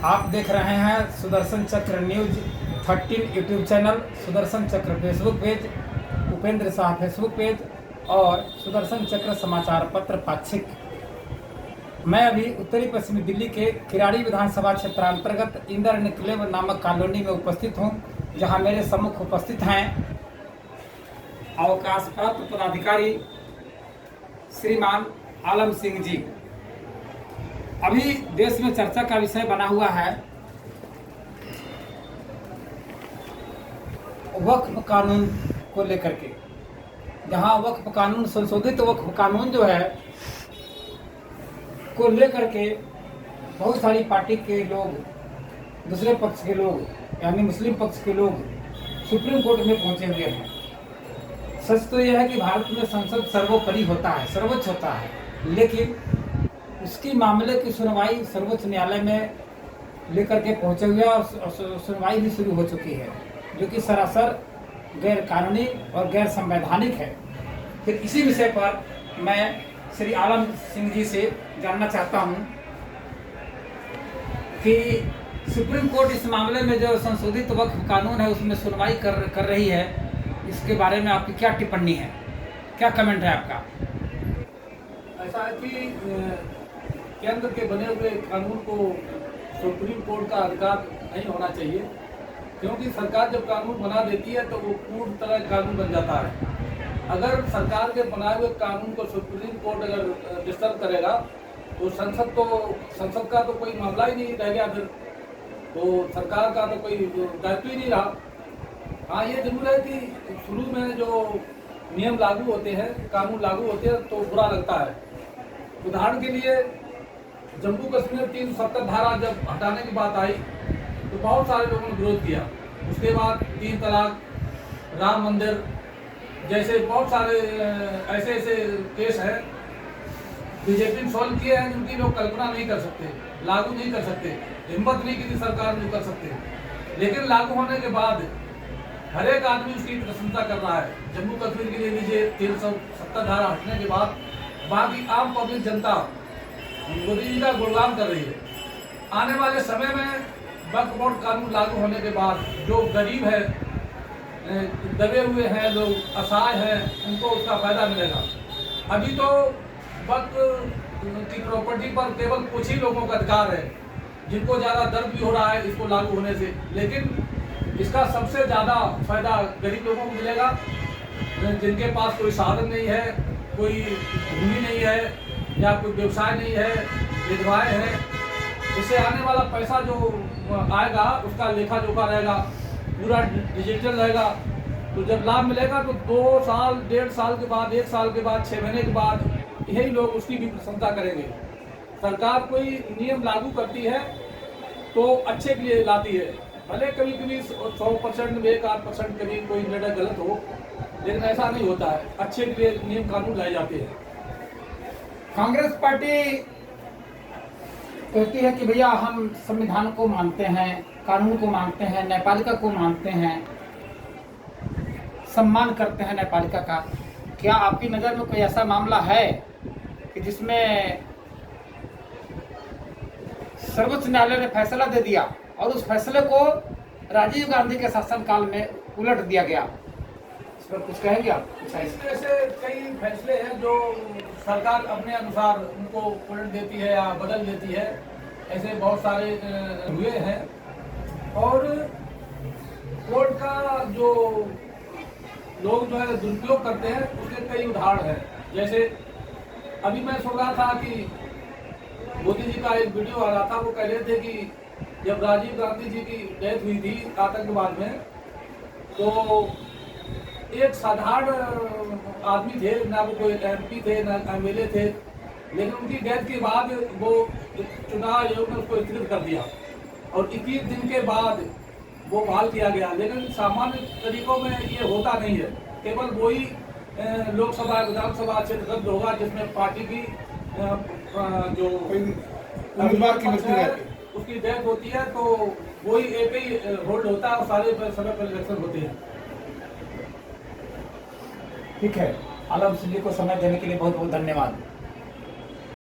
आप देख रहे हैं सुदर्शन चक्र न्यूज 13 यूट्यूब चैनल, सुदर्शन चक्र Facebook page, Upendra Shah Facebook page और सुदर्शन चक्र समाचार पत्र पाक्षिक। मैं अभी उत्तरी पश्चिमी दिल्ली के किराड़ी विधानसभा क्षेत्रांतर्गत इंदर एन्क्लेव नामक कॉलोनी में उपस्थित हूं, जहां मेरे सम्मुख उपस्थित हैं अवकाश प्राप्त पदाधिकारी श्रीमान आलम सिंह जी। अभी देश में चर्चा का विषय बना हुआ है वक्फ कानून को लेकर के, जहां वक्फ कानून संशोधित वक्फ कानून जो है को लेकर के बहुत सारी पार्टी के लोग, दूसरे पक्ष के लोग यानी मुस्लिम पक्ष के लोग सुप्रीम कोर्ट में पहुंचे हुए हैं। सच तो यह है कि भारत में संसद सर्वोपरि होता है, सर्वोच्च होता है, लेकिन उसकी मामले की सुनवाई सर्वोच्च न्यायालय में लेकर के पहुंचे हुए और सुनवाई भी शुरू हो चुकी है, जो कि सरासर गैर कानूनी और गैर संवैधानिक है। फिर इसी विषय पर मैं श्री आलम सिंह जी से जानना चाहता हूं कि सुप्रीम कोर्ट इस मामले में जो संशोधित वक्फ कानून है उसमें सुनवाई कर रही है, इसके बारे में आपकी क्या टिप्पणी है, क्या कमेंट है आपका? ऐसा है कि केंद्र के बने हुए कानून को सुप्रीम कोर्ट का अधिकार नहीं होना चाहिए, क्योंकि सरकार जब कानून बना देती है तो वो पूर्ण तरह कानून बन जाता है। अगर सरकार के बनाए हुए कानून को सुप्रीम कोर्ट अगर डिस्टर्ब करेगा तो संसद का तो कोई मामला ही नहीं रह गया, फिर तो सरकार का तो कोई दायित्व ही नहीं रहा। हाँ, ये जरूर है कि शुरू में जो नियम लागू होते हैं, कानून लागू होते हैं तो बुरा लगता है। उदाहरण के लिए जम्मू कश्मीर 370 धारा जब हटाने की बात आई तो बहुत सारे लोगों ने विरोध किया। उसके बाद 3 तलाक, राम मंदिर जैसे बहुत सारे ऐसे केस हैं बीजेपी ने सॉल्व किए हैं जिनकी लोग कल्पना नहीं कर सकते, लागू नहीं कर सकते, हिम्मत नहीं किसी सरकार में कर सकते। लेकिन लागू होने के बाद हर एक आदमी उसकी प्रशंसा कर रहा है। जम्मू कश्मीर के लिए लीजिए 370 धारा हटने के बाद बाकी आम पब्लिक जनता मोदी जी का गुणगान कर रही है। आने वाले समय में वक्फ बोर्ड कानून लागू होने के बाद जो गरीब है, दबे हुए हैं लोग, असहाय हैं, उनको उसका फायदा मिलेगा। अभी तो वक्फ की प्रॉपर्टी पर केवल कुछ ही लोगों का अधिकार है, जिनको ज़्यादा दर्द भी हो रहा है इसको लागू होने से, लेकिन इसका सबसे ज़्यादा फायदा गरीब लोगों को मिलेगा, जिनके पास कोई साधन नहीं है, कोई भूमि नहीं है या कोई व्यवसाय नहीं है, विधवाएं हैं। इससे आने वाला पैसा जो आएगा उसका लेखा जोखा रहेगा, पूरा डिजिटल रहेगा। तो जब लाभ मिलेगा तो 2 साल, 1.5 साल के बाद, 1 साल के बाद, 6 महीने के बाद यही लोग उसकी भी प्रशंसा करेंगे। सरकार कोई नियम लागू करती है तो अच्छे के लिए लाती है, भले कभी कभी 100% में 1-8% कभी कोई निर्णय गलत हो, लेकिन ऐसा नहीं होता है। अच्छे के लिए नियम कानून लाए जाते हैं। कांग्रेस पार्टी कहती है कि भैया हम संविधान को मानते हैं, कानून को मानते हैं, न्यायपालिका को मानते हैं, सम्मान करते हैं न्यायपालिका का। क्या आपकी नज़र में कोई ऐसा मामला है कि जिसमें सर्वोच्च न्यायालय ने फैसला दे दिया और उस फैसले को राजीव गांधी के शासनकाल में उलट दिया गया? इस पर कुछ कहेंगे आप? ऐसे कई फैसले हैं जो सरकार अपने अनुसार उनको उलट देती है या बदल देती है, ऐसे बहुत सारे हुए हैं। और कोर्ट का जो लोग जो है दुरुपयोग करते हैं उसके कई उदाहरण हैं। जैसे अभी मैं सुन रहा था कि मोदी जी का एक वीडियो आ रहा था, वो कह रहे थे कि जब राजीव गांधी जी की डेथ हुई थी आतंकवाद में, तो एक साधारण आदमी थे, ना वो कोई MP थे ना MLA थे, लेकिन उनकी डेथ के बाद वो चुनाव आयोग ने उसको स्थिर कर दिया और 21 दिन के बाद वो बहाल किया गया। लेकिन सामान्य तरीकों में ये होता नहीं है, केवल वही लोकसभा विधानसभा क्षेत्र रद्द होगा जिसमें पार्टी की जो उम्मीदवार की मृत्यु है उसकी डेथ होती है, तो वही एक ही होल्ड होता है और सारे समय पर इलेक्शन होते हैं। ठीक है, आलम सिंह जी को समय देने के लिए बहुत बहुत धन्यवाद।